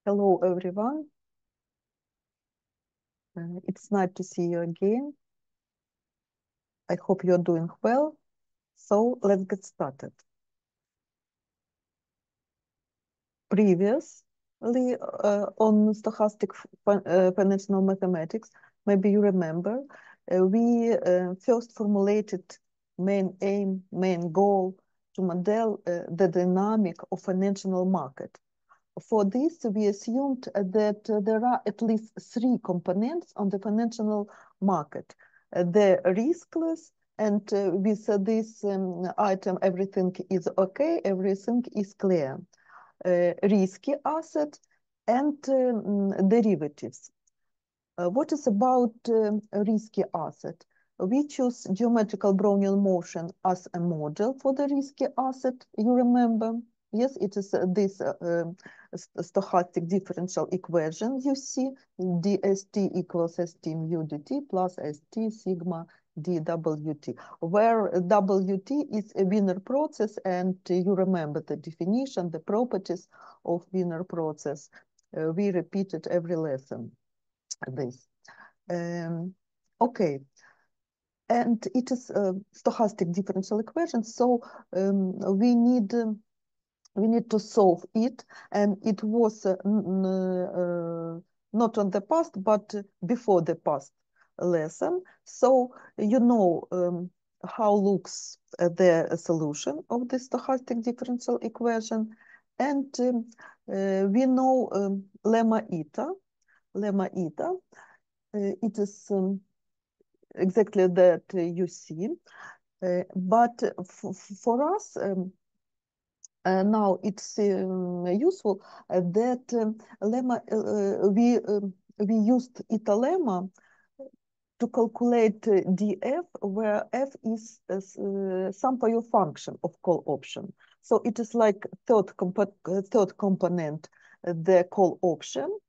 Hello, everyone. It's nice to see you again. I hope you're doing well. So let's get started. Previously, on stochastic financial mathematics, maybe you remember, we first formulated main aim, main goal to model the dynamic of financial market. For this, we assumed that there are at least three components on the financial market. The riskless, and with this item, everything is okay, everything is clear. Risky asset and derivatives. What is about a risky asset? We choose geometrical Brownian motion as a model for the risky asset, you remember? Yes, it is this stochastic differential equation you see, dst equals st mu dt plus st sigma dwt, where wt is a Wiener process, and you remember the definition, the properties of Wiener process. We repeat it every lesson. This. Okay, and it is a stochastic differential equation, so we need to solve it, and it was not on the past, but before the past lesson. So you know how looks the solution of the stochastic differential equation, and we know lemma eta. Lemma eta. It is exactly that you see, but for us now it's useful that lemma we used eta lemma to calculate df, where f is some pure function of call option. So it is like third component, the call option.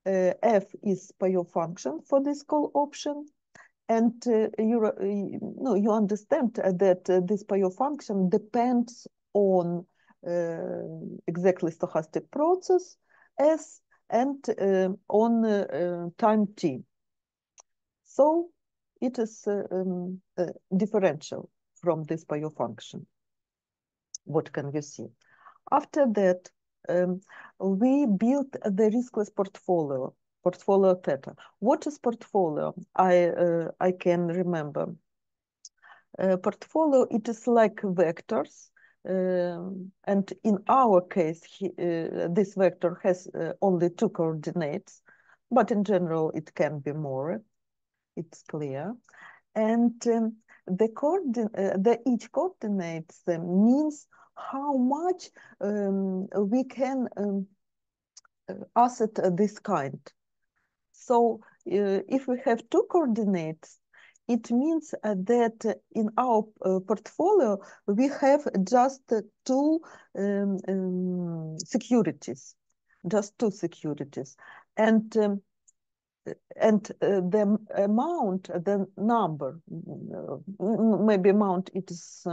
F is pure function for this call option. And you understand that this pure function depends on exactly stochastic process S and on time t. So it is differential from this pure function. What can you see? After that, we built the riskless portfolio, portfolio theta. What is portfolio? I can remember. Portfolio, it is like vectors. And in our case, this vector has only two coordinates, but in general, it can be more. It's clear. And each coordinate means how much we can asset this kind. So if we have two coordinates, it means that in our portfolio, we have just two securities, just two securities. And the amount, the number, maybe amount it is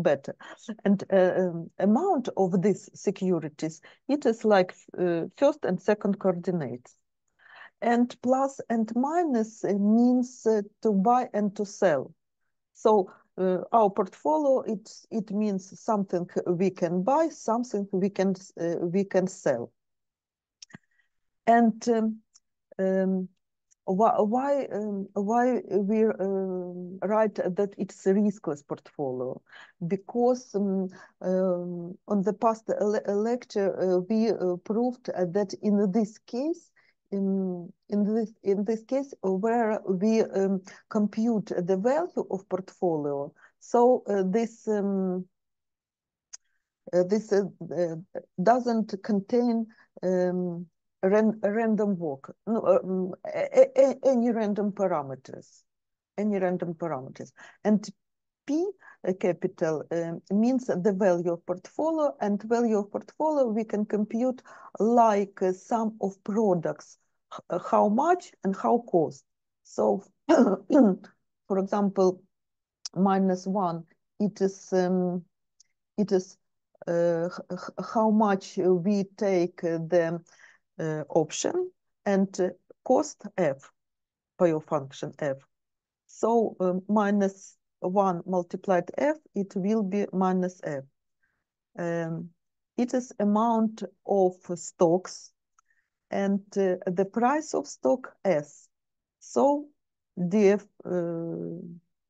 better, and amount of these securities, it is like first and second coordinates. And plus and minus means to buy and to sell. So our portfolio, it means something we can buy, something we can sell. And why we write that it's a riskless portfolio? Because on the past lecture we proved that in this case, in this case where we compute the value of portfolio, so this doesn't contain random walk, no, any random parameters, and P capital means the value of portfolio, and value of portfolio we can compute like sum of products, how much and how cost. So for example, -1, it is how much we take the option and cost f for your function f. So minus 1 multiplied f, it will be minus f. It is amount of stocks and the price of stock S. So df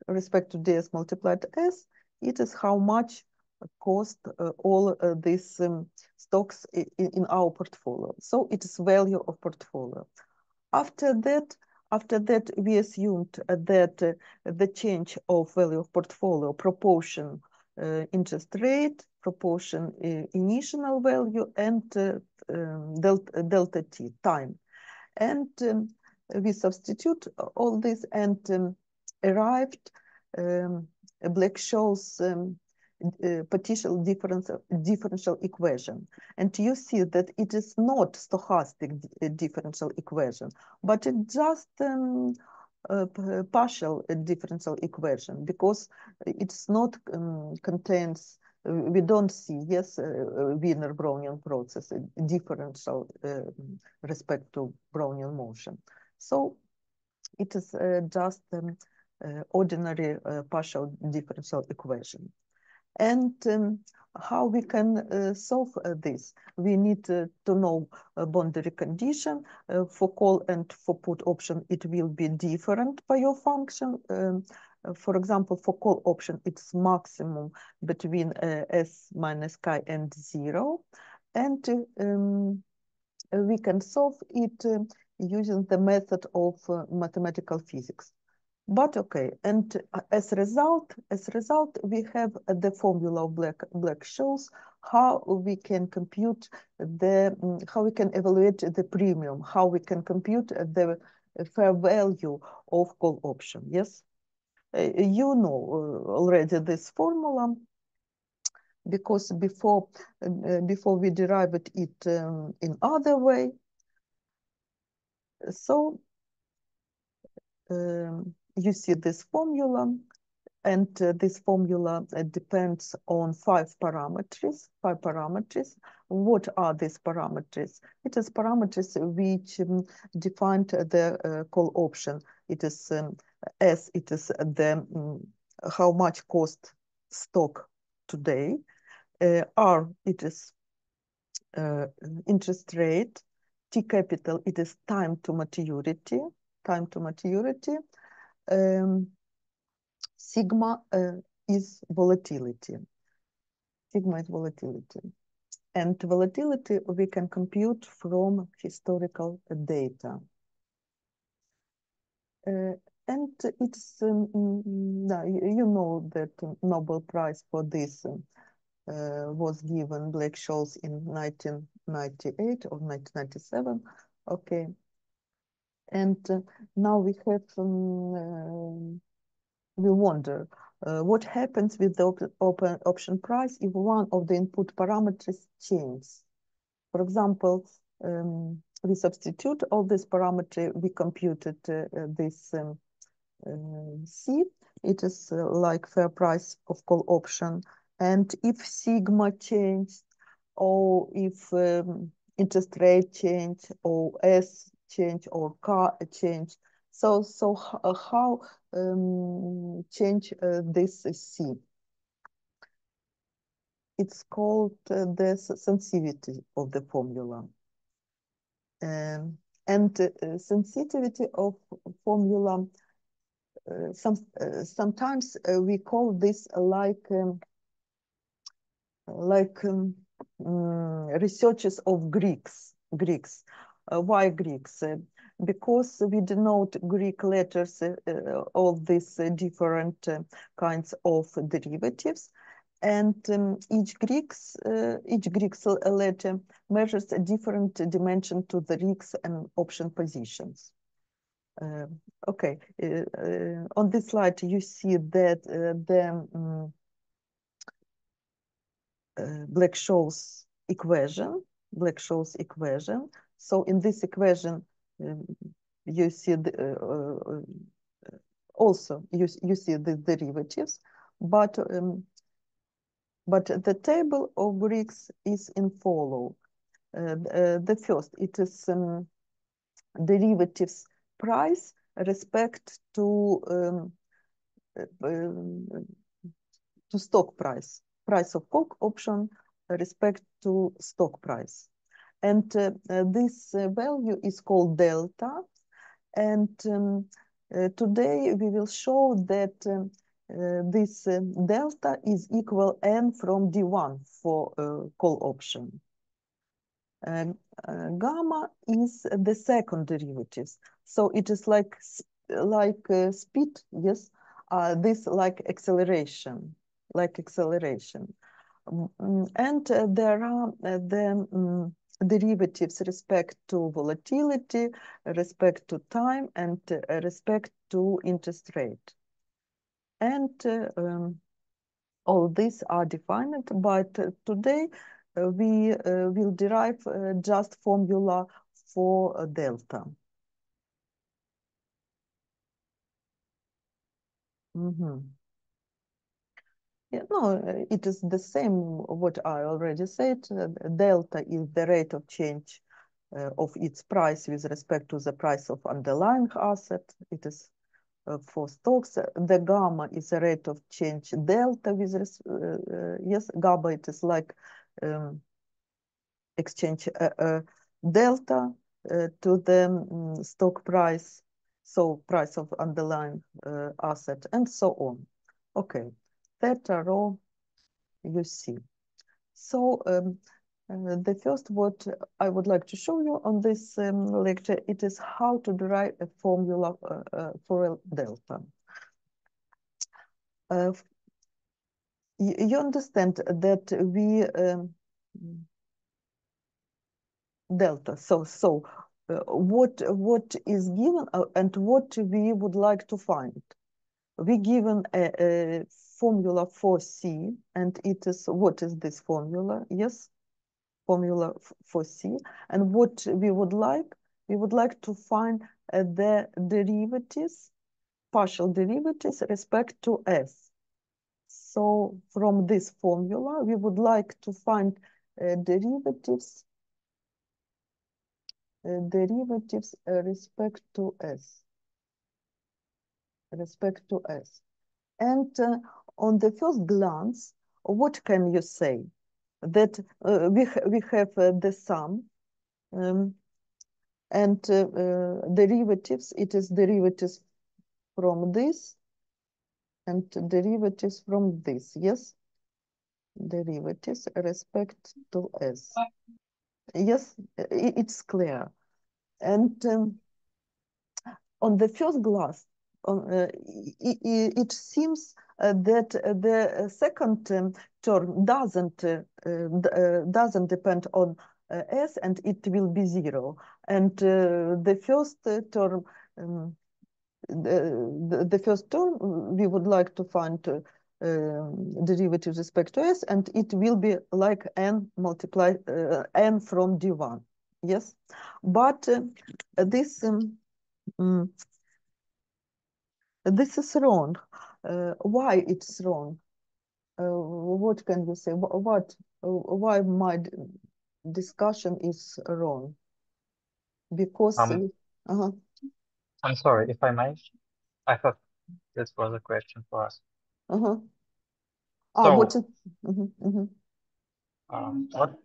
respect to ds multiplied S, it is how much cost all these stocks in our portfolio. So it is value of portfolio. After that, we assumed that the change of value of portfolio proportion interest rate, proportion initial value, and delta t, time. And we substitute all this and arrived Black-Scholes partial differential equation. And you see that it is not stochastic differential equation, but it just partial differential equation, because it's not contains, we don't see, yes, Wiener-Brownian process, differential respect to Brownian motion. So it is just ordinary partial differential equation. And how we can solve this? We need to know boundary condition. For call and for put option, it will be different by your function. For example, for call option, it's maximum between s minus chi and 0. And we can solve it using the method of mathematical physics. But okay, and as a result, we have the formula of Black-Scholes, how we can compute how we can evaluate the premium, how we can compute the fair value of call option. Yes, you know already this formula, because before we derived it in other way. So you see this formula, and this formula depends on 5 parameters. What are these parameters? It is parameters which defined the call option. It is S, it is the how much cost stock today. R, it is interest rate. T capital, it is time to maturity. Sigma is volatility. And volatility we can compute from historical data. And it's, you know that Nobel Prize for this was given Black-Scholes in 1998 or 1997. Okay. And now we have we wonder what happens with the open option price if one of the input parameters changes. For example, we substitute all this parameter, we computed this C, it is like fair price of call option. And if sigma changed, or if interest rate change, or S change, or K change, so how change this C? It's called the sensitivity of the formula. And sensitivity of formula, sometimes we call this like researches of Greeks. Why Greeks? Because we denote Greek letters, all these different kinds of derivatives, and each Greek's letter measures a different dimension to the risks and option positions. Okay, on this slide you see that the Black-Scholes equation. So in this equation, you see also you see the derivatives, but the table of Greeks is in follow. The first, it is derivatives price respect to stock price of call option respect to stock price. And this value is called delta. And today we will show that this delta is equal n from d1 for call option. Gamma is the second derivatives, so it is like speed, yes. This like acceleration, and there are the derivatives respect to volatility, respect to time, and respect to interest rate. And all these are defined, but today we will derive just formula for delta. Yeah, no, it is the same what I already said. Delta is the rate of change of its price with respect to the price of underlying asset. It is for stocks. The gamma is a rate of change delta with yes, gamma, it is like exchange delta to the stock price, so price of underlying asset, and so on. Okay, theta rho you see. So the first what I would like to show you on this lecture, it is how to derive a formula for a delta. You understand that we delta. So what is given and what we would like to find. We given a formula for C, and it is what is this formula? Yes, formula for C. And what we would like to find the derivatives, partial derivatives respect to S. So from this formula, we would like to find derivatives respect to S. And on the first glance, what can you say? That we have the sum and derivatives. It is derivatives from this and derivatives from this. Yes, derivatives respect to S. Yes, it's clear. And on the first glance, it seems that the second term doesn't depend on S, and it will be 0. And the first term, the first term, we would like to find derivative with respect to S, and it will be like n multiplied n from d1. Yes, but this this is wrong. Why it's wrong? What can you say? Why my discussion is wrong? Because uh-huh, I'm sorry, if I may. I thought this was a question for us. uh-huh. What So, is,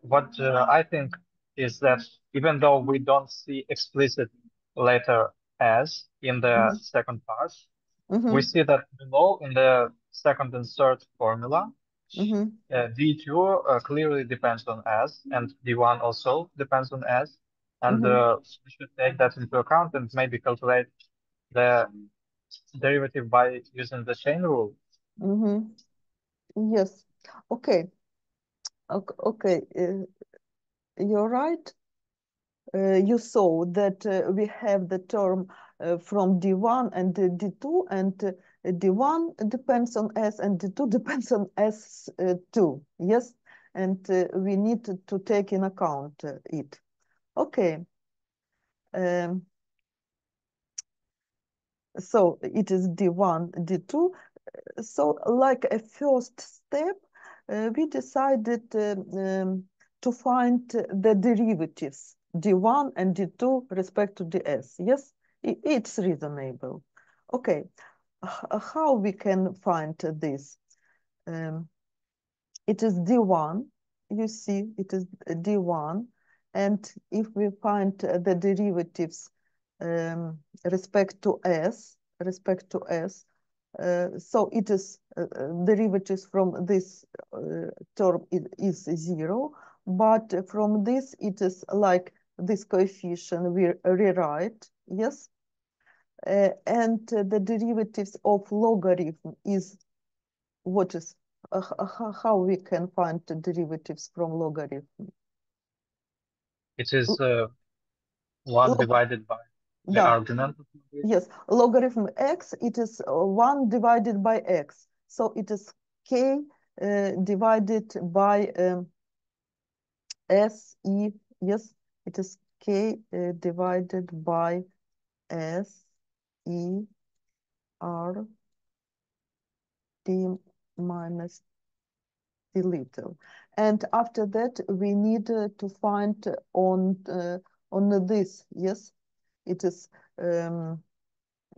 what I think is that even though we don't see explicit letter S in the second part, we see that below in the second and third formula, D2 clearly depends on S, and D1 also depends on S. And we should take that into account and maybe calculate the derivative by using the chain rule. Yes. Okay. Okay. You're right. You saw that we have the term from D1 and D2, and D1 depends on S and D2 depends on S2. Yes, and we need to take in account it. Okay. So it is D1, D2. So like a first step, we decided to find the derivatives d1 and d2 respect to ds. Yes, it's reasonable. Okay, how we can find this? It is d1, you see, it is d1, and if we find the derivatives respect to s, so it is derivatives from this term is 0, but from this it is like this coefficient we rewrite, yes, and the derivatives of logarithm is what is how we can find the derivatives from logarithm? It is 1 divided by the Да. argument. Yes, logarithm x, it is 1 divided by x. So it is k divided by s, e, yes, it is k divided by s, e, r, t minus t little. And after that, we need to find on this, yes, it is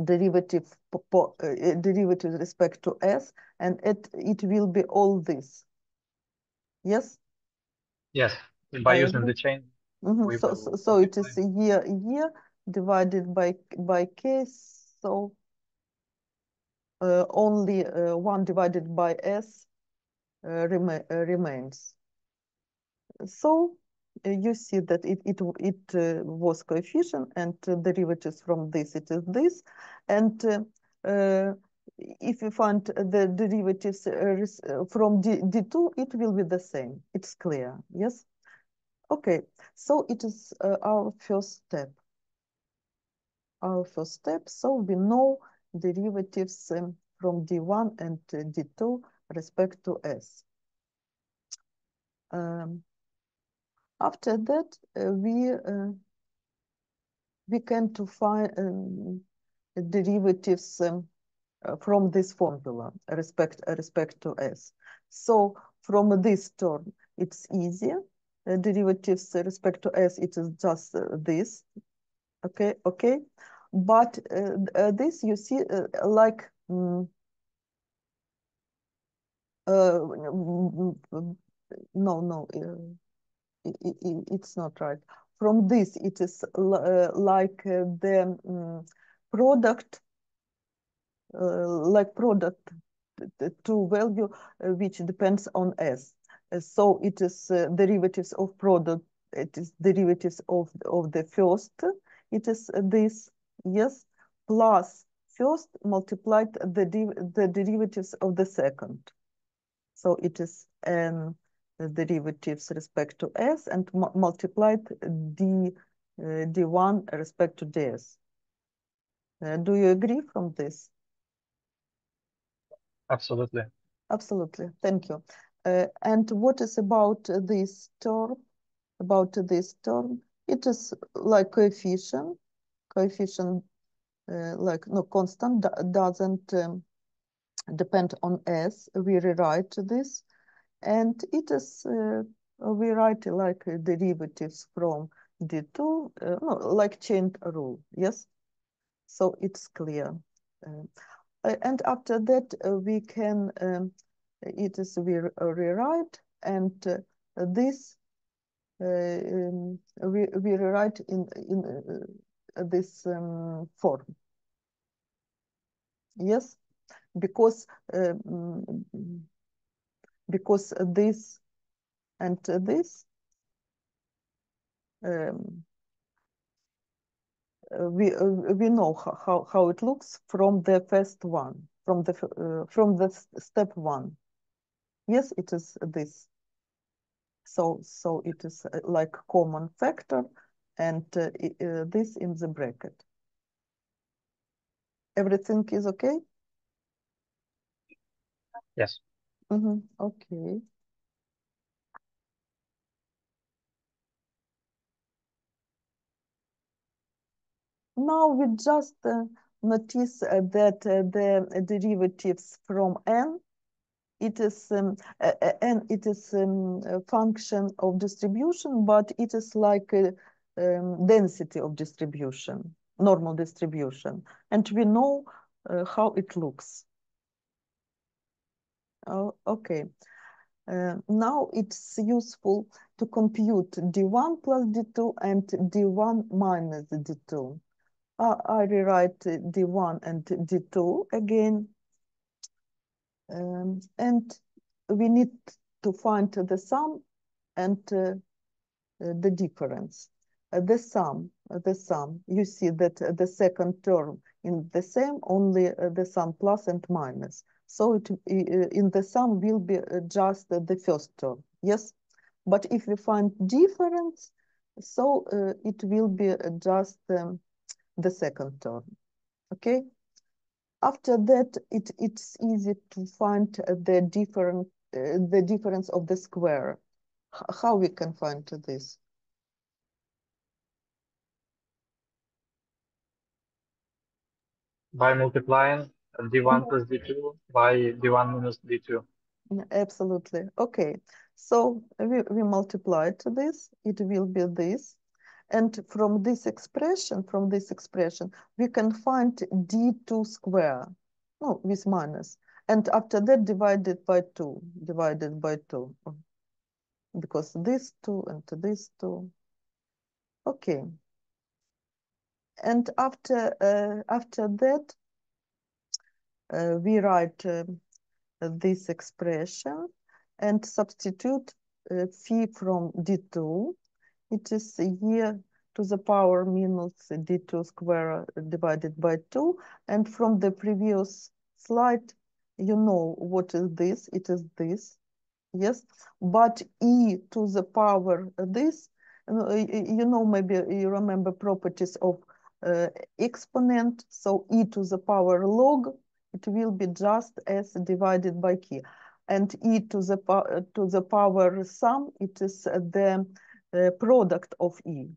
derivative derivative with respect to s, and it will be all this. Yes? Yes, by I using agree. the chain, we So, will so it is multiply. year divided by k, so only 1 divided by s remains. So you see that it was coefficient, and derivatives from this, it is this. And if you find the derivatives from D2, it will be the same. It's clear, yes? Okay, so it is our first step. Our first step, so we know derivatives from D1 and D2 respect to S. After that, we can to find derivatives from this formula respect to s. So from this term, it's easier. Derivatives respect to s, it is just this. Okay. But this you see like no, it's not right. From this, it is like the product, like product to value which depends on s. So it is derivatives of product. It is derivatives of the first. It is this, yes, plus first multiplied the derivatives of the second. So it is derivatives respect to s and multiplied d1 respect to ds. Do you agree from this? Absolutely. Absolutely. Thank you. And what is about this term? About this term, it is like coefficient like no constant doesn't depend on s. We rewrite this, and it is we write like derivatives from d2, no, like chain rule. Yes, so it's clear. And after that, we can it is we rewrite, and this we rewrite in this form. Yes, because because this and this we know how it looks from the first one, from the step one. Yes, it is this. So it is like common factor, and this in the bracket. Everything is okay? Yes. Okay. Now we just notice that the derivatives from n, it is and it is a function of distribution, but it is like a density of distribution, normal distribution, and we know how it looks. Oh, okay. Now it's useful to compute d1 plus d2 and d1 minus d2. I rewrite d1 and d2 again. And we need to find the sum and the difference. The sum, you see that the second term in the same, only the sum plus and minus. So it in the sum will be just the first term, yes? But if we find difference, so it will be just the second term, okay? After that, it's easy to find the difference of the square. How we can find this? By multiplying d1 plus d2 by d1 minus d2. Absolutely. Okay. So we multiply to this. It will be this. And from this expression, we can find d2 square, no, with minus. And after that, divided by 2, because this 2 and this 2. Okay. And after that, we write this expression and substitute phi from d2. It is here to the power minus d2 square divided by 2. And from the previous slide, you know what is this? It is this. Yes, but e to the power this, you know, maybe you remember properties of exponent. So e to the power log, it will be just as divided by k. And e to the power sum, it is the product of e,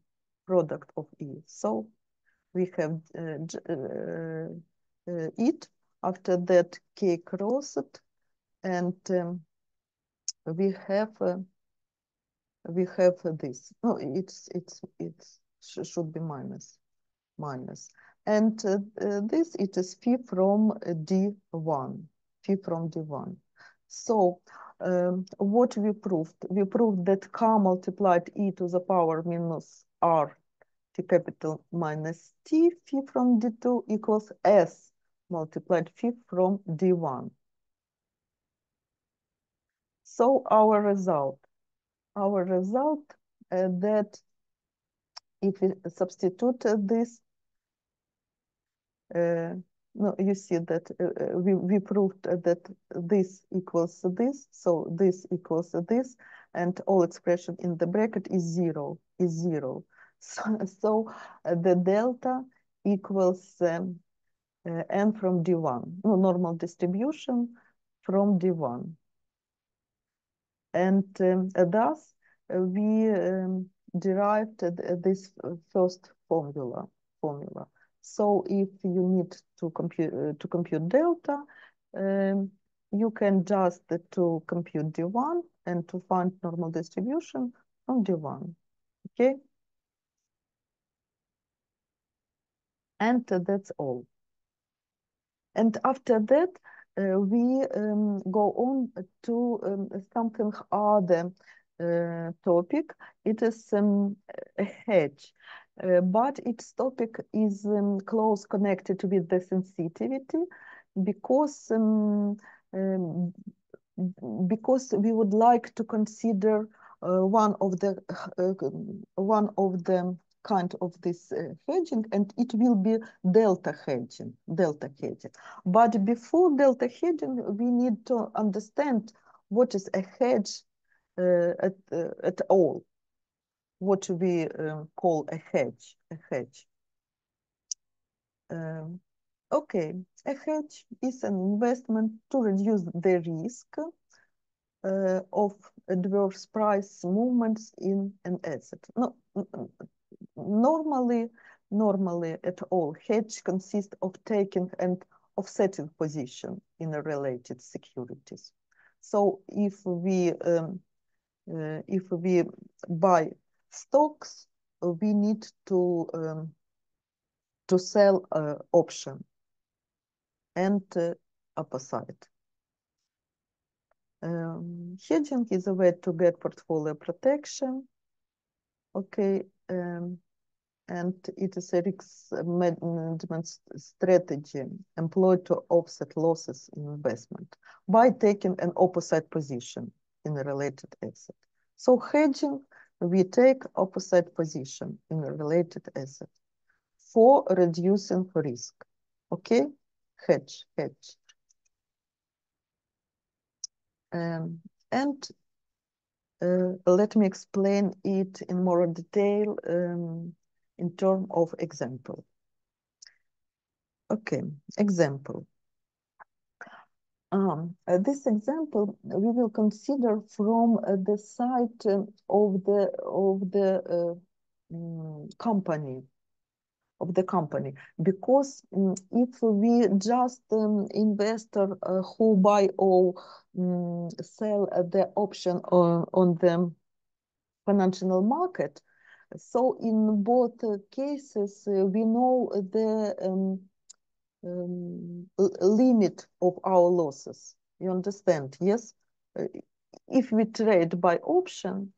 So we have it. After that, k crossed, and we have this. No, it's should be minus, and this it is phi from d1, So what we proved? We proved that k multiplied e to the power minus r t capital minus t phi from d2 equals s multiplied phi from d1. So our result that if we substitute this, no, you see that we proved that this equals this, so this equals this, and all expression in the bracket is zero. So the delta equals n from d1, no, normal distribution from d1. And thus, we derived this first formula. So if you need to compute delta, you can just to compute d1 and to find normal distribution from d1. Okay, and that's all. And after that, we go on to something other topic. It is a hedge, but its topic is close connected with the sensitivity because we would like to consider one of the kind of this hedging, and it will be delta hedging. But before delta hedging, we need to understand what is a hedge at all. What we call a hedge. Okay, a hedge is an investment to reduce the risk of adverse price movements in an asset. No, normally at all, hedge consists of taking and offsetting position in a related securities. So if we buy stocks, we need to sell option and opposite. Hedging is a way to get portfolio protection. Okay, and it is a risk management strategy employed to offset losses in investment by taking an opposite position in a related asset. So hedging, we take opposite position in a related asset for reducing risk. Okay, hedge. And let me explain it in more detail in terms of example. Okay, example. This example we will consider from the side of the company because if we just investor who buy or sell the option on the financial market, so in both cases we know the limit of our losses. You understand? Yes. If we trade by option,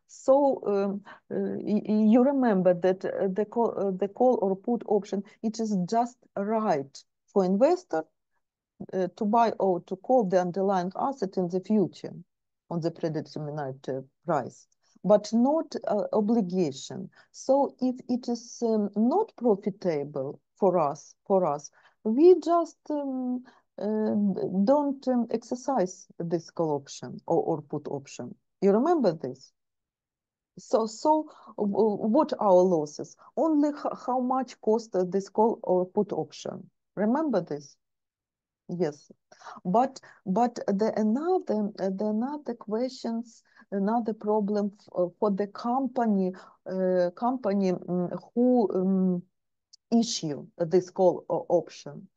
so you remember that the call or put option, it is just right for investor to buy or to call the underlying asset in the future on the predetermined price, but not obligation. So if it is not profitable for us, we just don't exercise this call option or put option. You remember this? So what are our losses? Only how much cost this call or put option. Remember this? Yes, but the another questions, another problem for the company who issue this call option.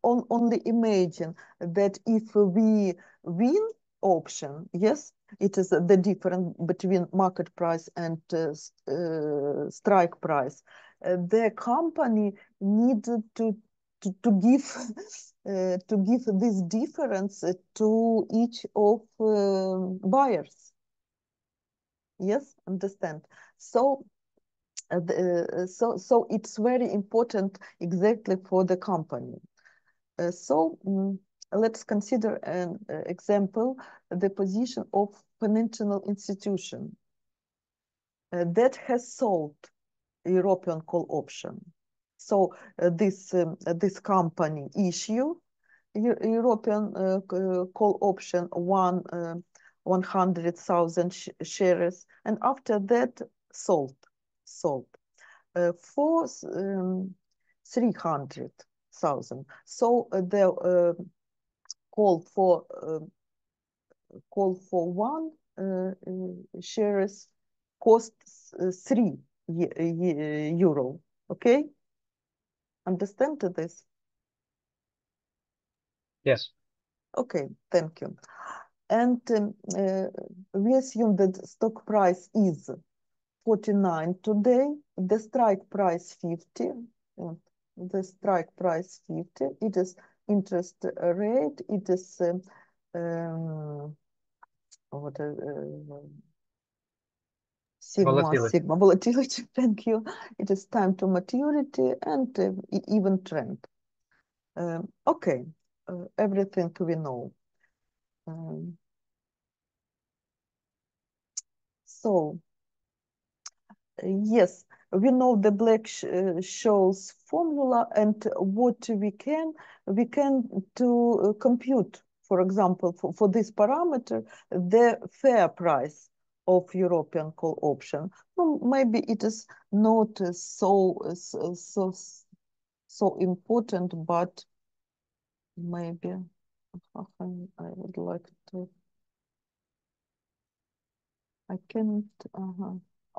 Only imagine that if we win option, yes, it is the difference between market price and strike price. The company needed to give to give this difference to each of buyers. Yes, understand. So so it's very important exactly for the company. So let's consider an example, the position of financial institution that has sold European call option. So this company issue European call option 100,000 shares, and after that sold for 300,000. So the call for one shares costs 3 euro. Okay, understand this? Yes. Okay, thank you. And we assume that stock price is 49 today, the strike price 50, the strike price 50, it is interest rate, it is what sigma volatility, thank you. It is time to maturity and even trend. Okay, everything we know. So yes, we know the Black-Scholes formula, and what we can to compute, for example, for this parameter, the fair price of European call option. Well, maybe it is not so important, but maybe I would like to. I can't.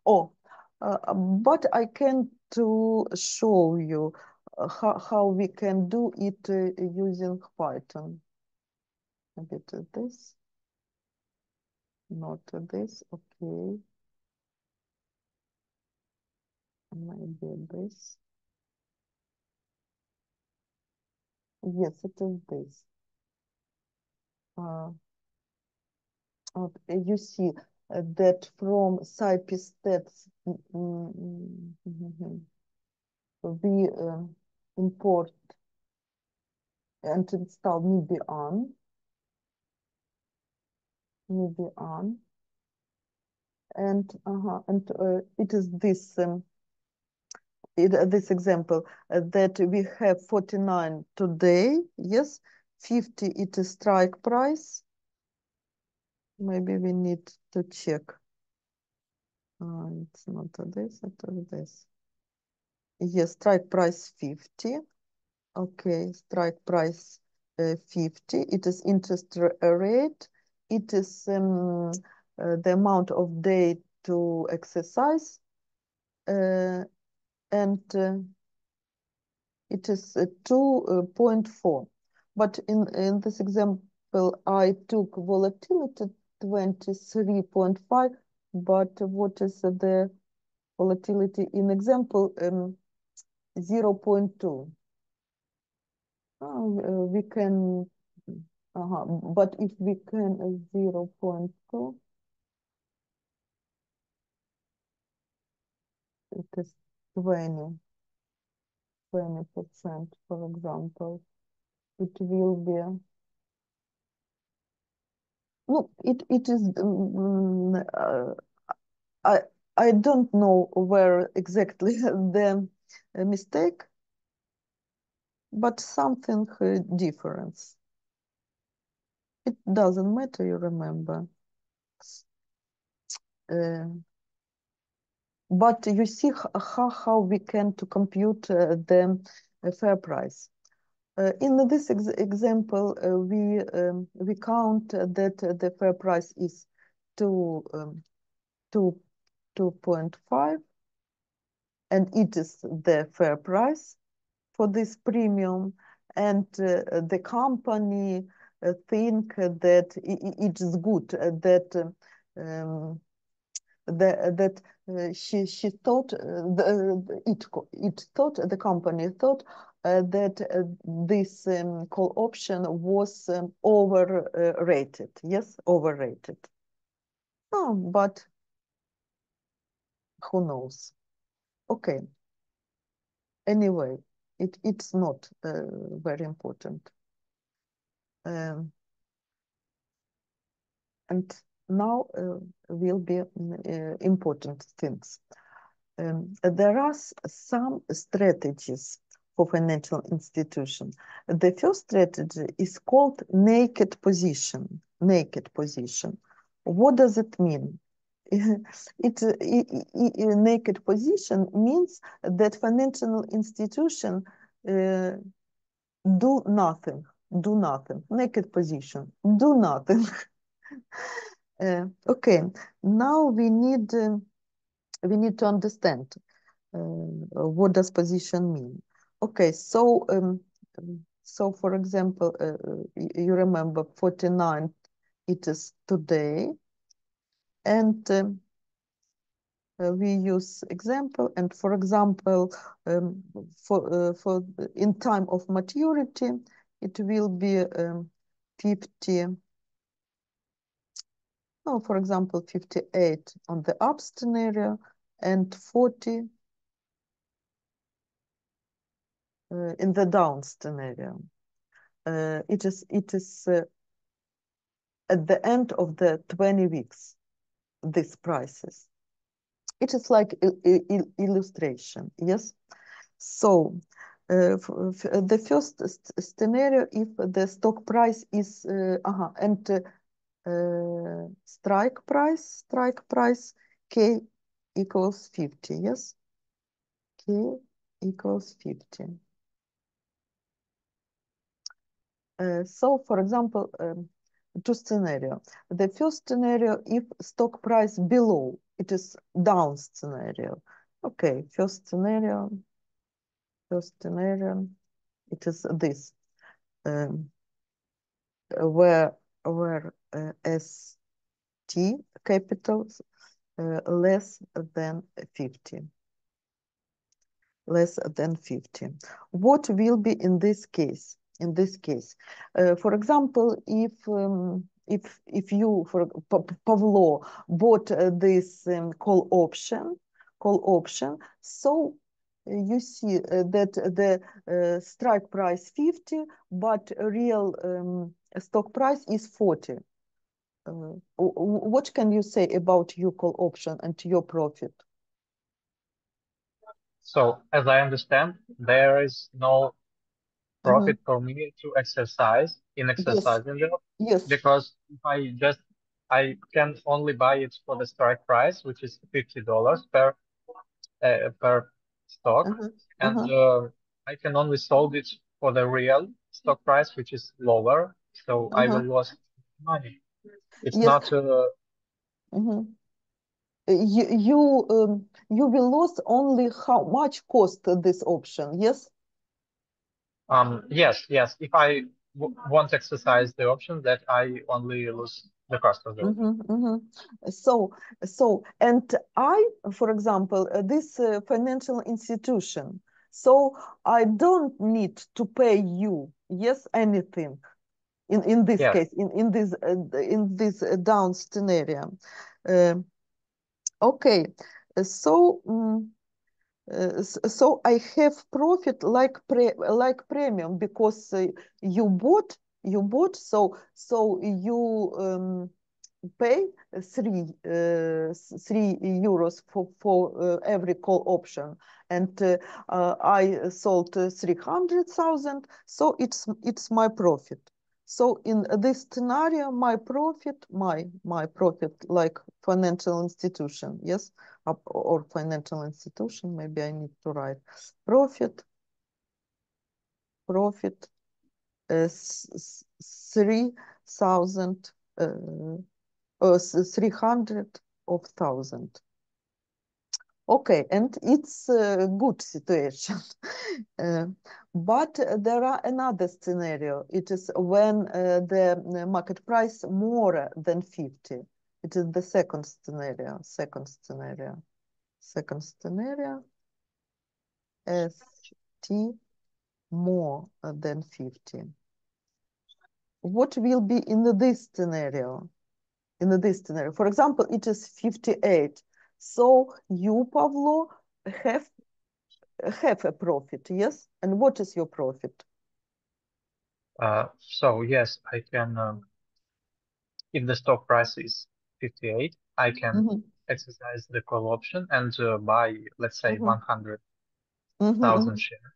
Oh, but I can to show you how we can do it using Python. maybe to this, not to this, okay. Maybe this. Yes, it is this. You see that from SciP stats we import and install Median, and it is this this example that we have 49 today. Yes, 50 it is strike price. Maybe we need to check. It's not this, it is this. Yes, strike price 50. Okay, strike price 50. It is interest rate. It is the amount of day to exercise. And it is 2.4. But in this example, I took volatility 23.5. But what is the volatility in example 0.2? We can, but if we can 0.2, it is 20%, for example. It will be, no, it is, I, I don't know where exactly the mistake, but something difference. It doesn't matter, you remember. But you see how we can to compute the fair price. In this example, we count that the fair price is 2.5, and it is the fair price for this premium, and the company think that it is good that she thought the company thought that this call option was overrated. Yes, overrated. Oh, but who knows? Okay. Anyway, it's not very important. And now will be important things. There are some strategies for financial institution. The first strategy is called naked position. Naked position. What does it mean? Naked position means that financial institution do nothing. Naked position. Do nothing. Okay. Now we need to understand what does position mean. Okay, so for example, you remember 49, it is today, and we use example, and for example, for in time of maturity, it will be 50. Oh, for example, 58 on the up scenario and 40 in the down scenario. It is at the end of the 20 weeks, these prices. It is like illustration, yes? So the first scenario, if the stock price is, and strike price, K equals 50, yes? K equals 50. So, for example, two scenario. The first scenario, if stock price below, it is down scenario. Okay, first scenario, it is this, where where ST capitals less than 50. Less than 50. What will be in this case? In this case, for example, if you, for Pavlo, bought this call option, so you see that the strike price 50, but real stock price is 40. What can you say about your call option and your profit? So as I understand, there is no profit for me to exercise in Yes, exercising it yes. because if I can only buy it for the strike price, which is $50 per stock, Uh-huh, and uh-huh. I can only sold it for the real stock price, which is lower, so I will Uh-huh. lose money. It's Yes. not Mhm. You will lose only how much cost this option, yes? yes. If I w won't exercise the option, that I only lose the cost of the option. So, and I, for example, this financial institution, so I don't need to pay you, yes, anything in this Yes. case, in this down scenario. Uh, okay, so. So I have profit like premium because you bought so you pay €3 for every call option, and I sold 300,000, so it's my profit. So in this scenario, my profit like financial institution, yes, or financial institution. Maybe I need to write profit 3,000 300 of thousand. Okay, and it's a good situation. But there are another scenario. It is when the market price more than 50. It is the second scenario. Second scenario. ST more than 50. What will be in this scenario? In this scenario, for example, it is 58. So you, Pavlo, have have a profit, yes? And what is your profit? So yes, I can. If the stock price is 58, I can Mhm, exercise the call option and buy, let's say, mhm, 100,000 mhm, shares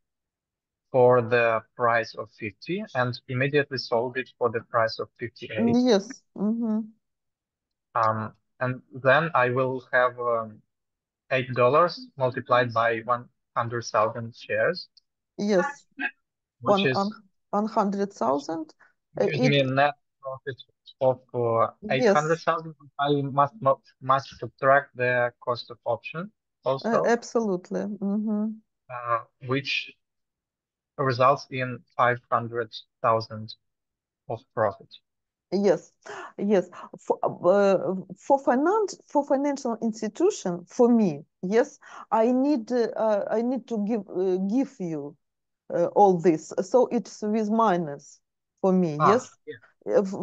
for the price of 50 and immediately sold it for the price of 58. yes. Mhm, And then I will have $8 multiplied by 100,000 shares, yes. which One, is 100,000. gives me a net profit of Yes, 800,000. I must subtract the cost of option also, absolutely. which results in 500,000 of profit. Yes, yes. For financial institution, for me, yes, I need to give you all this. So it's with minus for me. Ah, Yes, yeah,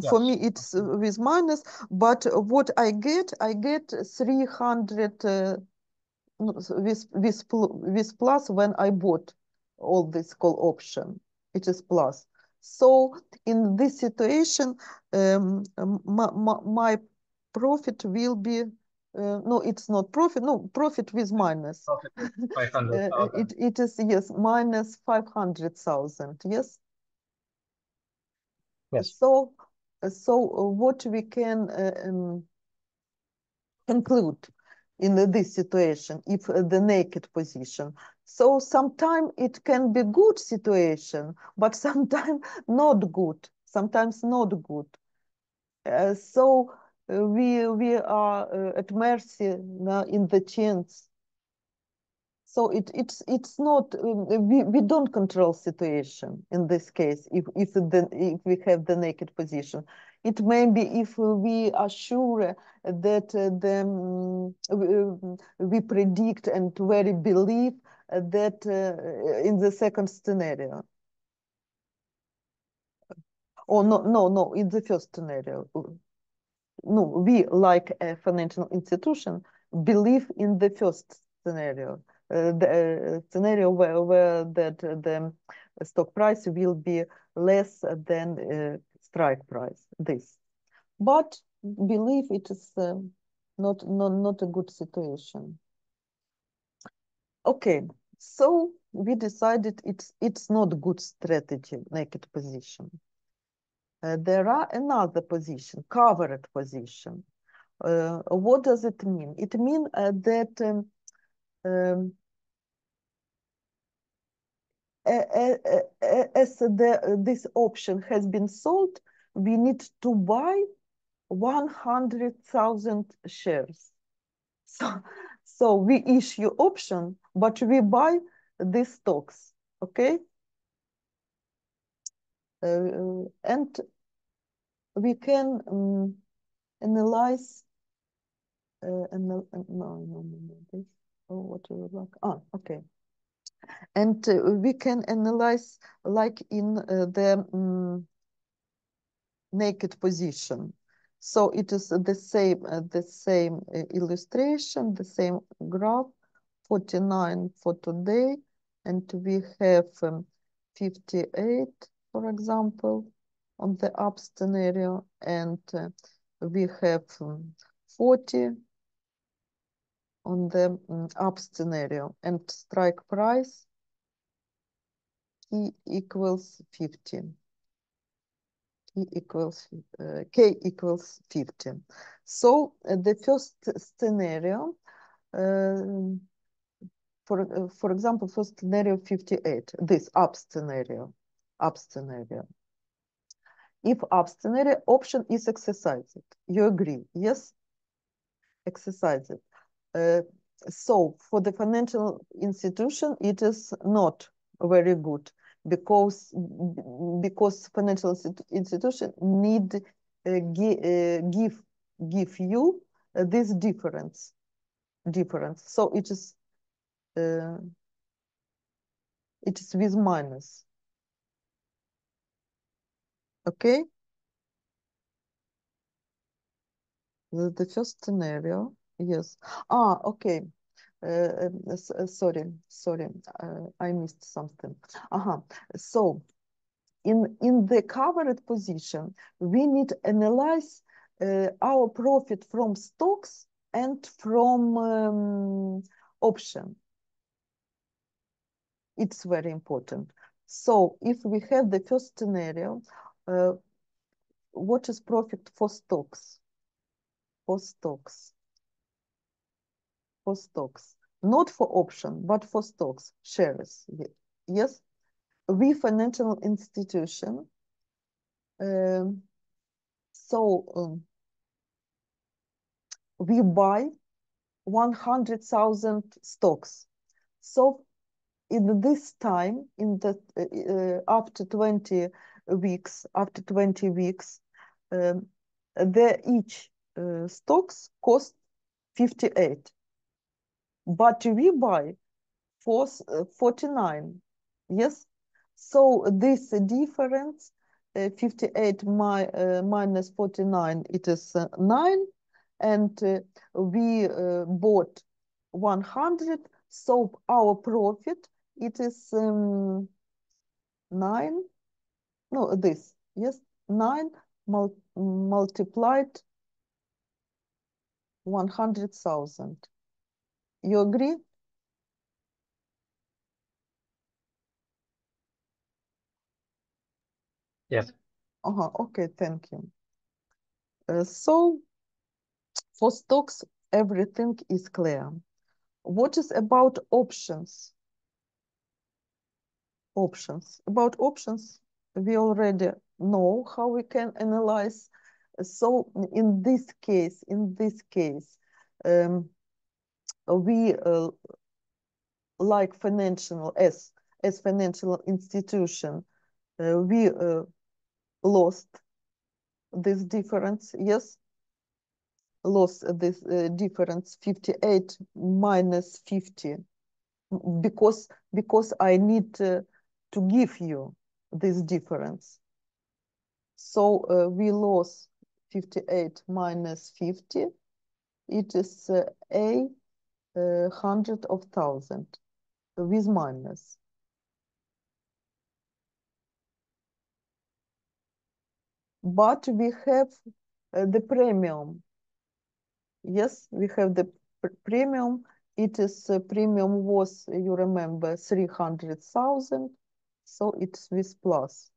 For me yes. it's with minus. But what I get 300 with plus when I bought all this call option. It is plus. So in this situation, my profit will be no, it's not profit. No, profit with minus. Profit of 500,000. It is yes minus 500,000. Yes. Yes. So what we can conclude in this situation if the naked position. So sometimes it can be good situation, but sometimes not good. Sometimes not good. So we are at mercy now in the chance. So it's not we don't control situation in this case if we have the naked position. It may be if we are sure that we predict and very believe that in the second scenario. Oh, no, in the first scenario. No, we, like a financial institution, believe in the first scenario, the scenario where that the stock price will be less than strike price. This, but believe it is not a good situation. Okay, so we decided it's not good strategy, naked position. There are another position, covered position. What does it mean? It means that as this option has been sold, we need to buy 100,000 shares. So we issue option, but we buy these stocks, okay? And we can analyze. No, this. Oh, what do you like? Ah, okay. And we can analyze like in the naked position. So it is the same illustration, the same graph, 49 for today, and we have 58, for example, on the up scenario, and we have 40 on the up scenario, and strike price K equals 50. K equals 50. So the first scenario, for example, first scenario 58, this up scenario. If up scenario, option is exercised. You agree? Yes? Exercise it. So for the financial institution, it is not very good because financial institution need give you this difference. So it is with minus. Okay. The first scenario, yes. Okay. Sorry, I missed something. So in the covered position, we need to analyze our profit from stocks and from option. It's very important. So if we have the first scenario, what is profit for stocks? For stocks, not for option, but for stocks, shares. Yes, we financial institution. We buy 100,000 stocks. So in this time, in the after 20 weeks, each stocks cost 58. But we buy for 49. Yes. So this difference, 58 minus 49, it is 9. And we bought 100. So our profit, it is 9. No, this. Yes. 9 multiplied 100,000. You agree? Yes. Okay, thank you. So for stocks, everything is clear. What is about options? About options, we already know how we can analyze. So in this case, we like financial as financial institution, we lost this difference, yes, loss this difference 58 minus 50 because I need to give you this difference. So we lost 58 minus 50. It is a hundred of thousand with minus. But we have the premium. Yes, we have the premium. It is premium was, you remember, 300,000. So it's with plus.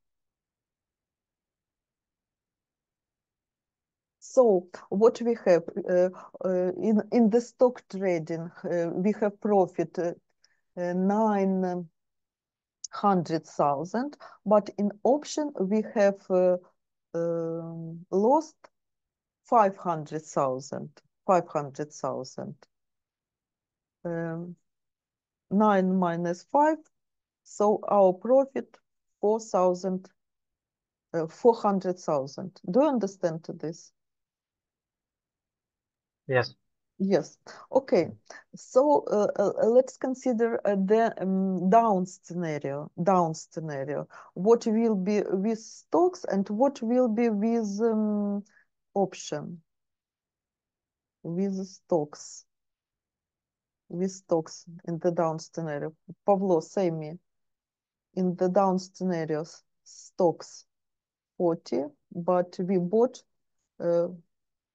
So what we have in the stock trading, we have profit 900,000, but in option we have lost 500,000. 500,000. 9 minus 5, so our profit 4,000, 400,000. Do you understand this? Yes. Yes. Okay. So let's consider the down scenario. Down scenario. What will be with stocks and what will be with option? With stocks. With stocks in the down scenario. Pavlo, say me. In the down scenarios, stocks 40, but we bought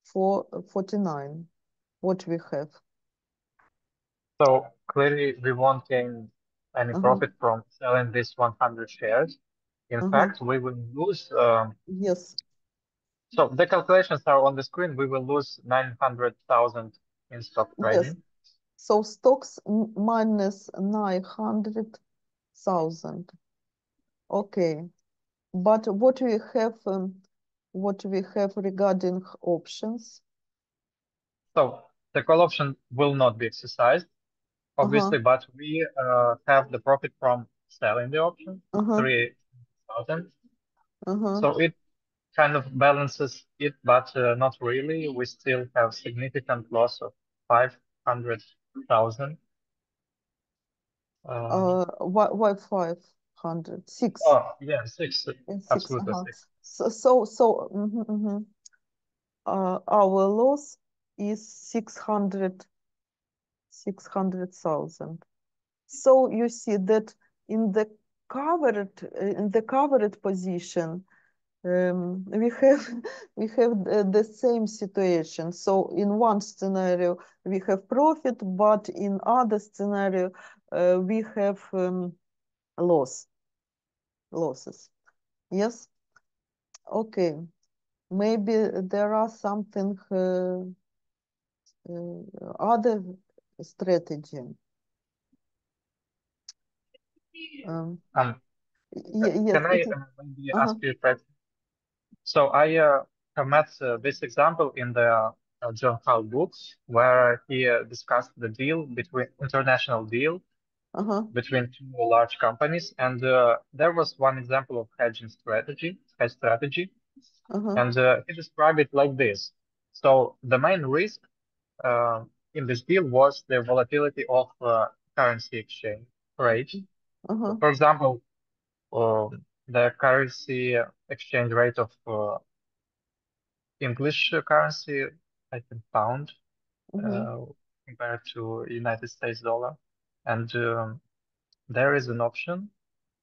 for 49. What we have? So clearly, we won't gain any Uh-huh. profit from selling these 100 shares. In Uh-huh. fact, we will lose. Yes. So the calculations are on the screen. We will lose 900,000 in stock Yes. trading. So stocks minus 900,000. Okay. But what we have regarding options? So the call option will not be exercised, Uh-huh. obviously, but we have the profit from selling the option, Uh-huh. 3,000. Uh-huh. So it kind of balances it, but not really. We still have significant loss of 500,000. Why 500? Six. Oh, yeah, six, And six. absolutely Uh-huh. six. So our loss is 600,000. So you see that in the covered position, we have we have the same situation. So in one scenario we have profit, but in other scenario we have losses. Yes. Okay. Maybe there are something other strategy. Um, Um, yes, can I it is. maybe Uh-huh, ask you a question? So I have met this example in the John Hall books where he discussed the deal between international deal uh-huh, between two large companies, and there was one example of hedge strategy, uh-huh, and he described it like this. So the main risk uh, in this deal was the volatility of currency exchange rate. So uh-huh, for example, the currency exchange rate of English currency, I think pound, uh-huh, uh, compared to United States dollar. And there is an option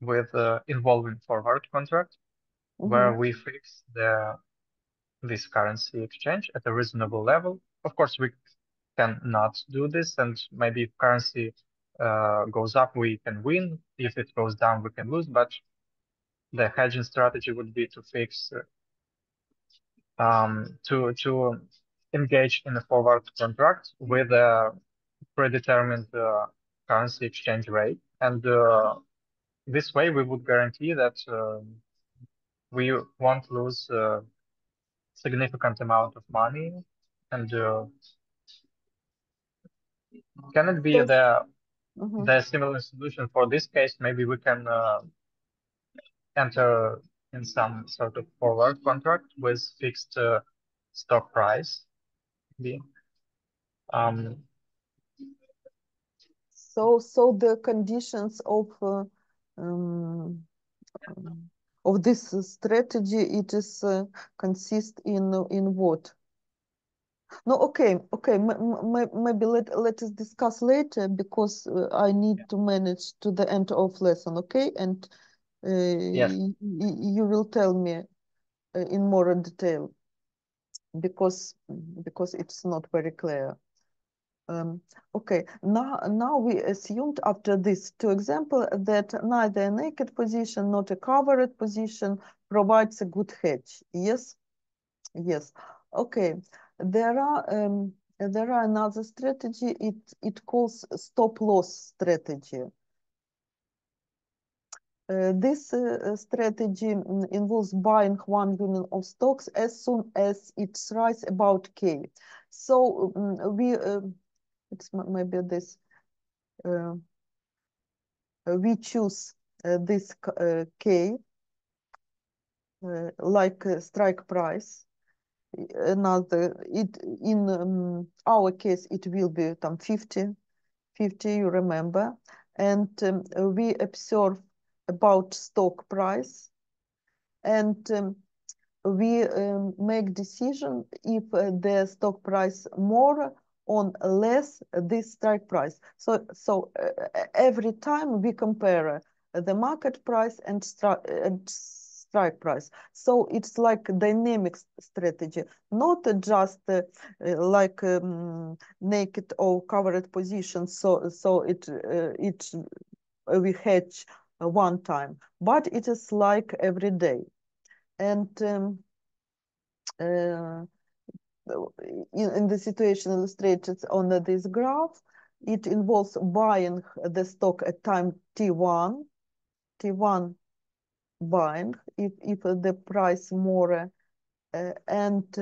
with involving forward contract uh-huh, where we fix this currency exchange at a reasonable level. Of course, we cannot do this, and maybe if currency goes up, we can win. If it goes down, we can lose. But the hedging strategy would be to fix to engage in a forward contract with a predetermined currency exchange rate, and this way we would guarantee that we won't lose a significant amount of money. And can it be so, uh-huh, the similar solution for this case? Maybe we can enter in some sort of forward contract with fixed stock price. Um, so the conditions um, of this strategy, it is consist in what? No, okay, maybe let us discuss later, because I need to manage to the end of lesson, okay? And yes. you will tell me in more detail, because it's not very clear. Okay, now we assumed after this two example that neither a naked position nor a covered position provides a good hedge. Yes, yes. Okay, there are another strategy. It calls stop loss strategy. This strategy involves buying one unit of stocks as soon as it's rise about K. So it's maybe this. We choose this K like strike price. Another, in our case, it will be 50, you remember. And we observe about stock price, and we make decision if the stock price more or less this strike price. So every time we compare the market price and strike price. So it's like dynamic strategy, not just like naked or covered position. So it we hedge one time, but it is like every day. And in the situation illustrated on this graph, it involves buying the stock at time T1 buying if the price more, and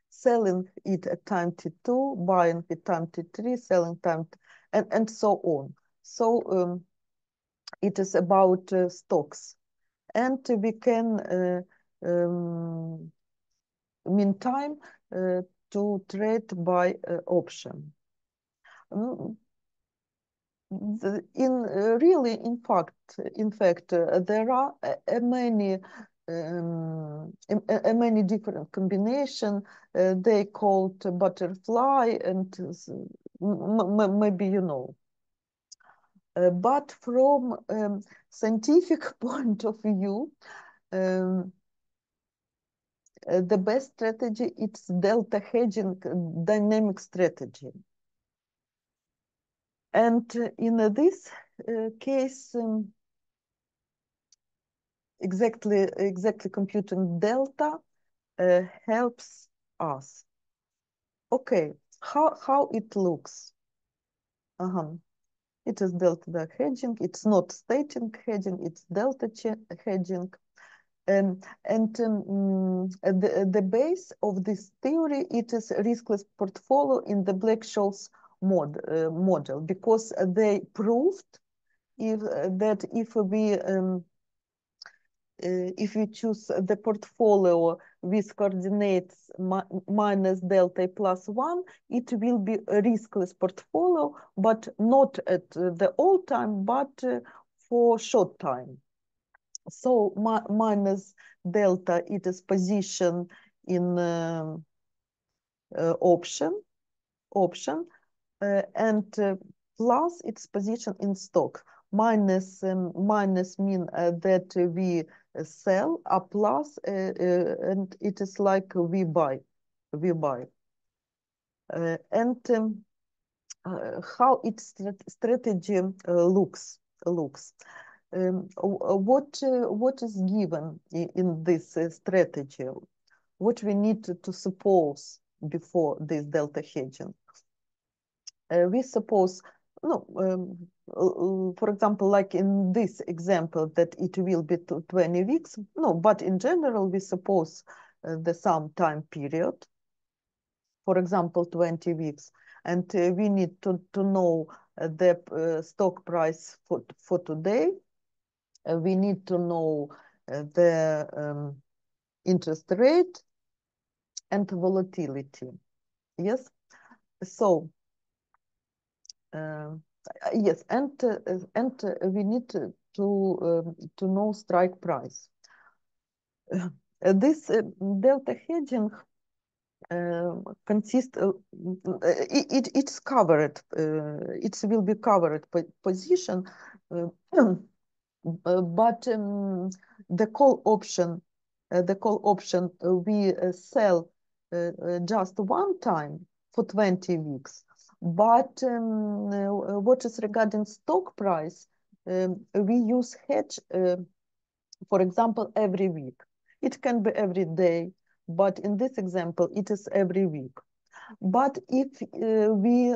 selling it at time T2, buying at time T3, selling time and so on. So it is about stocks, and we can meantime to trade by option. In fact, there are many different combination. They called butterfly, and maybe you know. But from scientific point of view, the best strategy is delta hedging dynamic strategy. And in this case, exactly computing delta helps us. Okay, how it looks? It is delta hedging. It's not static hedging. It's delta hedging. And the base of this theory, it is riskless portfolio in the Black-Scholes model, because they proved that if we choose the portfolio with coordinates minus delta plus 1, it will be a riskless portfolio, but not at the all time, but for short time. So minus delta, it is position in option, and plus its position in stock. Minus mean that we sell, a plus, and it is like we buy. And how its strategy looks. What is given in this strategy? What we need to suppose before this delta hedging? We suppose, no, for example, like in this example, that it will be 20 weeks. No, but in general, we suppose the some time period, for example, 20 weeks. And we need to know the stock price for today. we need to know the interest rate and volatility. Yes. So yes, and we need to know strike price. This delta hedging consists it's covered. It will be covered position, but the call option we sell just one time for 20 weeks. But what is regarding stock price, we use hedge, for example, every week. It can be every day, but in this example, it is every week. But if we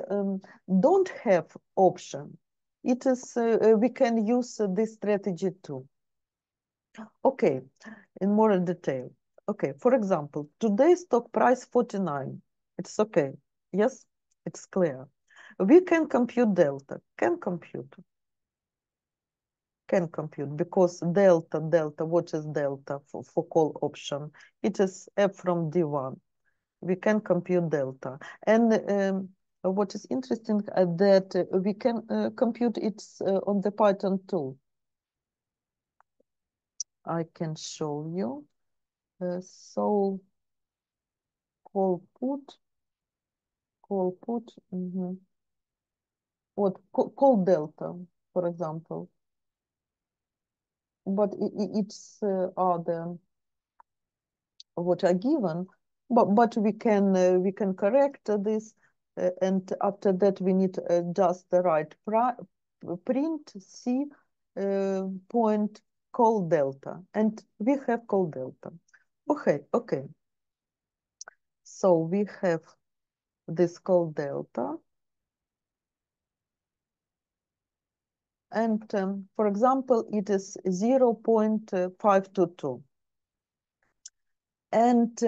don't have option, it is we can use this strategy too. Okay, in more detail. Okay, for example, today's stock price 49. It's okay. Yes, it's clear. We can compute delta. Can compute because delta, what is delta for call option? It is F from D1. We can compute delta. And what is interesting that we can compute it on the Python tool. I can show you. So call put, what call delta, for example. But it's other what are given, but we can correct this, and after that we need just the right print C point call delta, and we have call delta. Okay. So we have this call delta, and for example, it is 0.522. And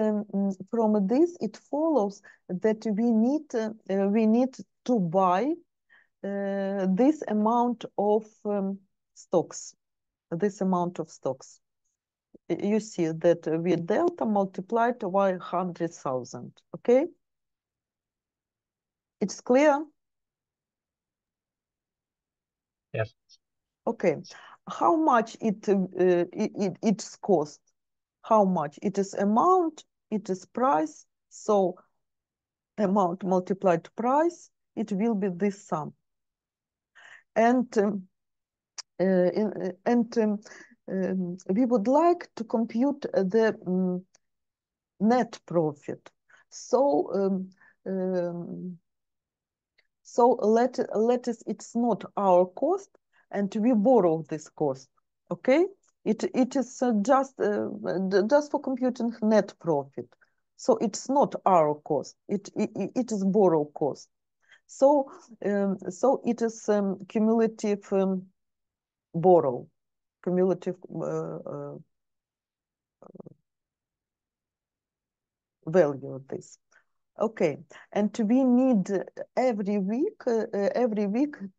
from this, it follows that we need to buy this amount of stocks. This amount of stocks. You see that we delta multiplied by 100,000. Okay, it's clear. Yes. Okay, how much it's cost? How much it is amount? It is price. So amount multiplied price, it will be this sum. And we would like to compute the net profit. So let us, it's not our cost, and we borrow this cost. Okay, it is just for computing net profit. So it's not our cost. It is borrow cost. So it is cumulative borrow, cumulative value of this. Okay, and we need every week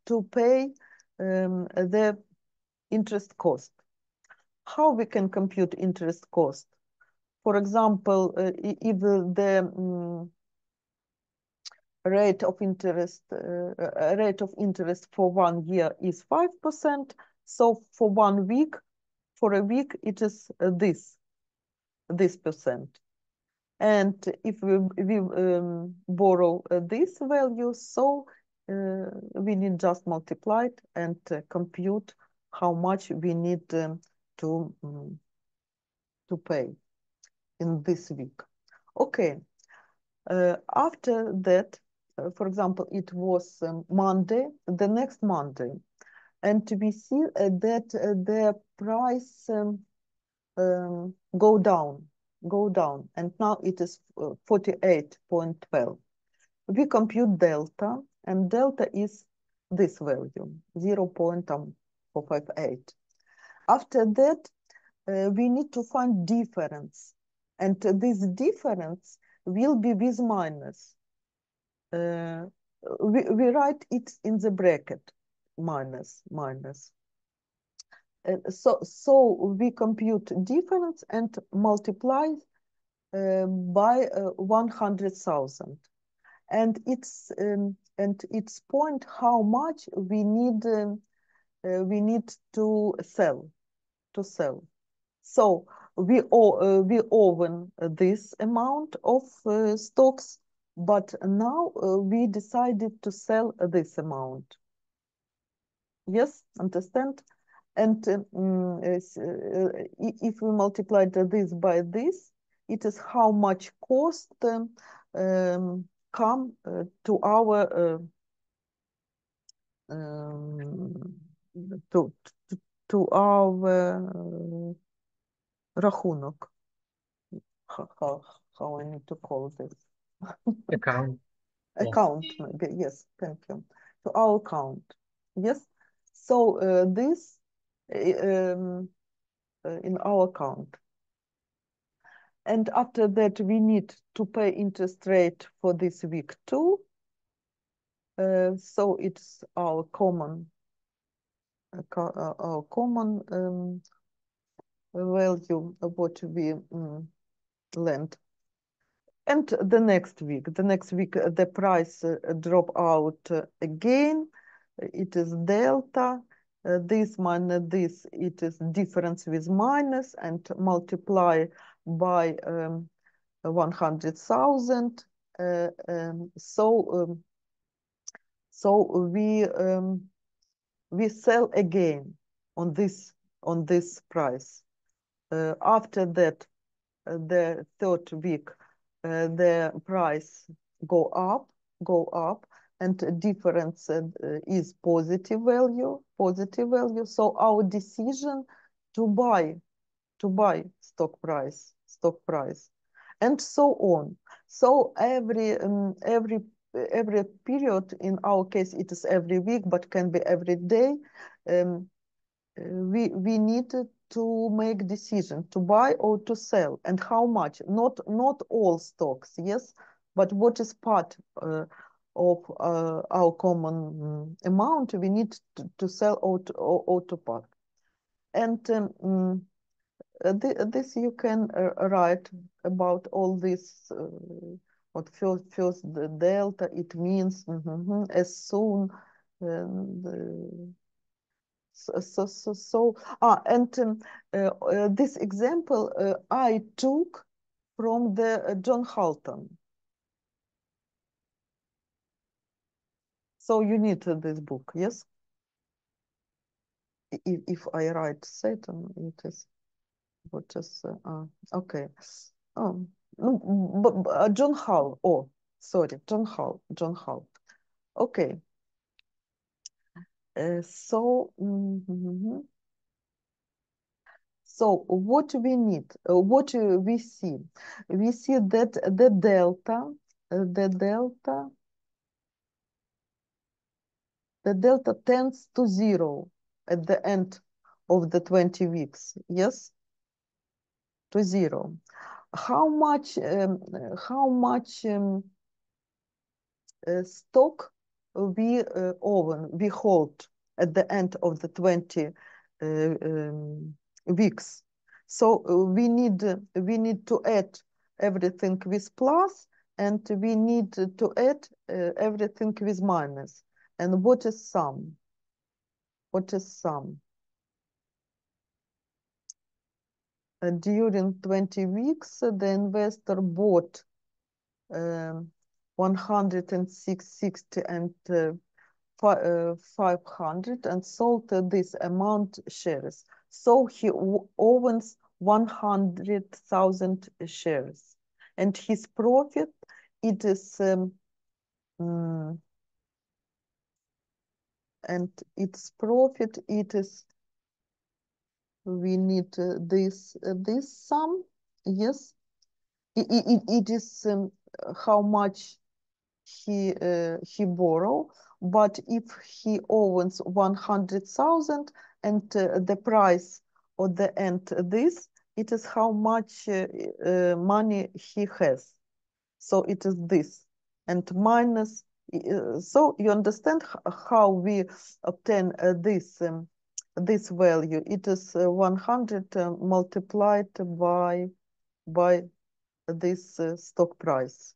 to pay the interest cost. How we can compute interest cost? For example, if the rate of interest for 1 year is 5%, so for 1 week, for a week it is this percent. And if we borrow this value, so we need just multiply it and compute how much we need to pay in this week. Okay. After that, for example, it was Monday, the next Monday, and we see that the price go down, and now it is 48.12. We compute delta, and delta is this value, 0.458. After that, we need to find difference, and this difference will be with minus. We write it in the bracket, minus. So we compute difference and multiply by 100,000, and it's point how much we need to sell. So we own this amount of stocks, but now we decided to sell this amount. Yes, understand? And if we multiply this by this, it is how much cost come to our um, to, to our рахунок. How I need to call this? Account. Account, maybe. Yes, thank you. To our account. Yes. So this in our account. And after that, we need to pay interest rate for this week too. So it's our common value of what we lend. And the next week, the price drop out again. It is delta. This minus this, it is difference with minus, and multiply by 100,000. So we sell again on this price. After that, the third week, the price go up, and difference is positive value. So our decision to buy stock price, and so on. So every period, in our case it is every week, but can be every day, we need to make decision to buy or to sell, and how much. Not all stocks, yes, but what is part of our common amount we need to sell or to part. And this you can write about all this. What first the delta, it means as soon. And, this example I took from the John Halton. So you need this book, yes? If I write Satan, it is what is okay. No, John Hull. Oh, sorry, John Hull. Okay. So. So what we need, what we see that the delta tends to 0 at the end of the 20 weeks. Yes, to 0. How much stock we hold at the end of the 20 weeks? So we need to add everything with plus, and we need to add everything with minus. And what is sum? During 20 weeks, the investor bought 160 and 500 and sold this amount shares. So he owns 100,000 shares, and his profit, it is we need this sum. Yes, it is how much he borrow, but if he owns 100,000 and the price of the end this, it is how much money he has. So it is this, and minus. So you understand how we obtain this this value. It is 100 multiplied by this stock price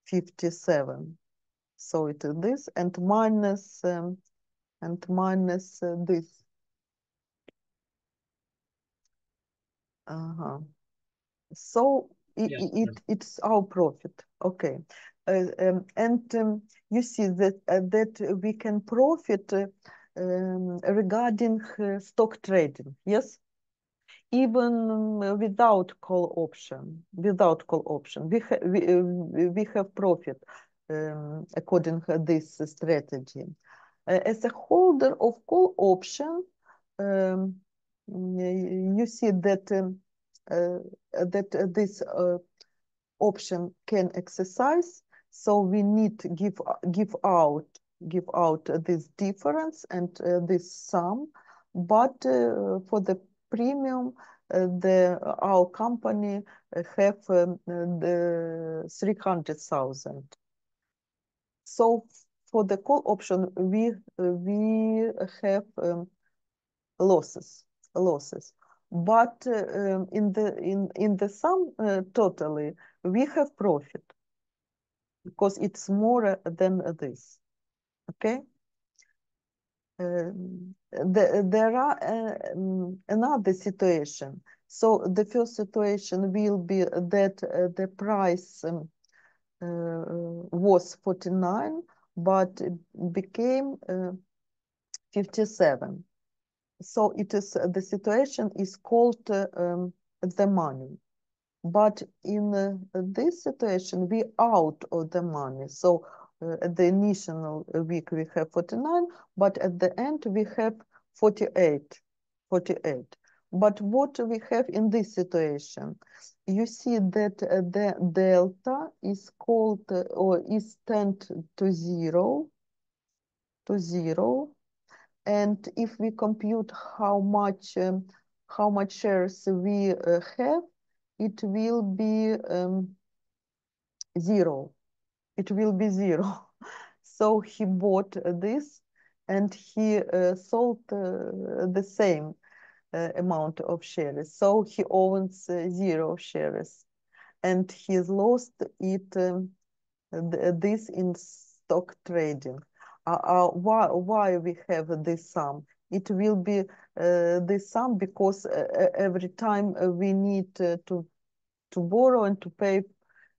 57. So it is this and minus this. So it's our profit. Okay. And you see that we can profit regarding stock trading. Yes. Even without call option, we have profit according to this strategy. As a holder of call option, you see that this option can exercise. So we need to give out this difference and this sum, but for the premium, our company have the 300,000. So for the call option, we have losses. But in the sum totally, we have profit because it's more than this. Okay. There are another situation. So the first situation will be that the price was 49, but became 57. So it is the situation is called the money. But in this situation, we out of the money. So at the initial week, we have 49, but at the end, we have 48. But what we have in this situation, you see that the delta is called or is tend to zero, and if we compute how much shares we have, it will be zero. It will be zero. So he bought this and he sold the same amount of shares. So he owns 0 shares, and he's lost it this in stock trading. Why we have this sum? It will be this sum because every time we need to borrow and to pay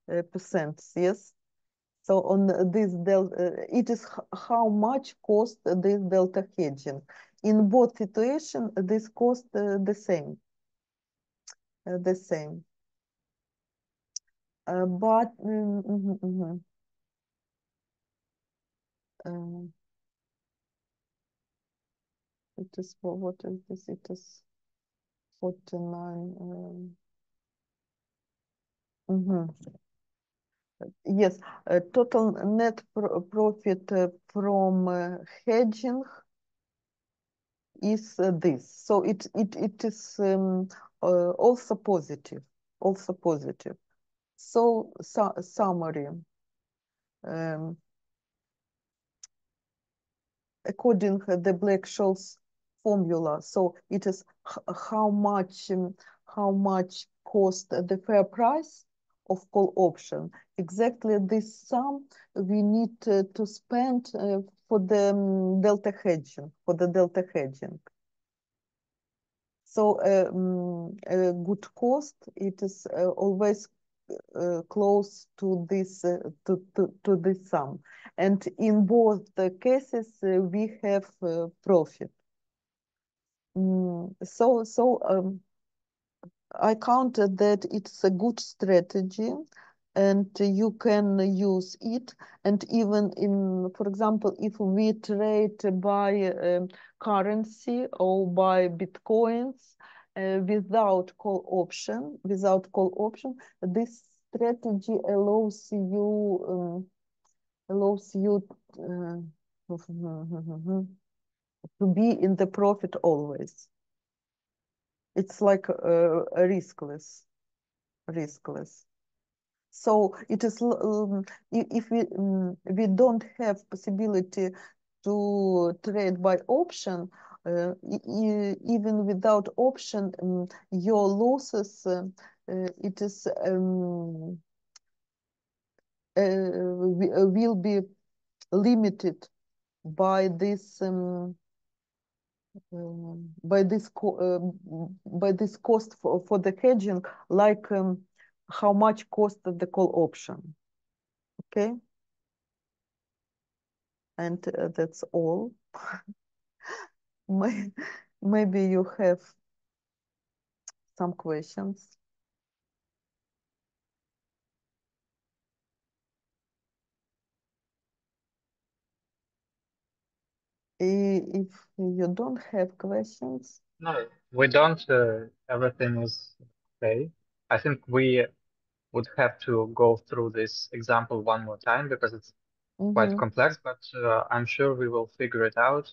percents. Yes. So on this delta, it is how much cost this delta hedging. In both situations, this cost the same. But it is for what is this? It is 49. Yes, total net profit from hedging is this. So it is also positive. So summary. According to the Black-Scholes formula, so it is how much cost the fair price of call option. Exactly this sum we need to spend for the delta hedging. So a good cost, it is always close to this to this sum, and in both the cases we have profit. I counted that it's a good strategy and you can use it. And even in, for example, if we trade by currency or by Bitcoins without call option, this strategy allows you to be in the profit always. It's like riskless. So it is if we don't have possibility to trade by option, even without option, your losses it is will be limited by this by this cost for the hedging, like how much cost the call option. Okay, and that's all. Maybe you have some questions. If you don't have questions, No, we don't. Everything is okay. I think we would have to go through this example one more time because it's quite complex, but I'm sure we will figure it out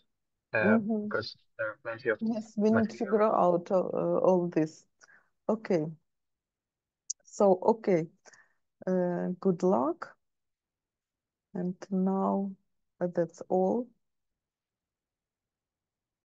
because there are plenty of yes, we need to material. figure out all this. Okay, so okay, good luck. And now that's all.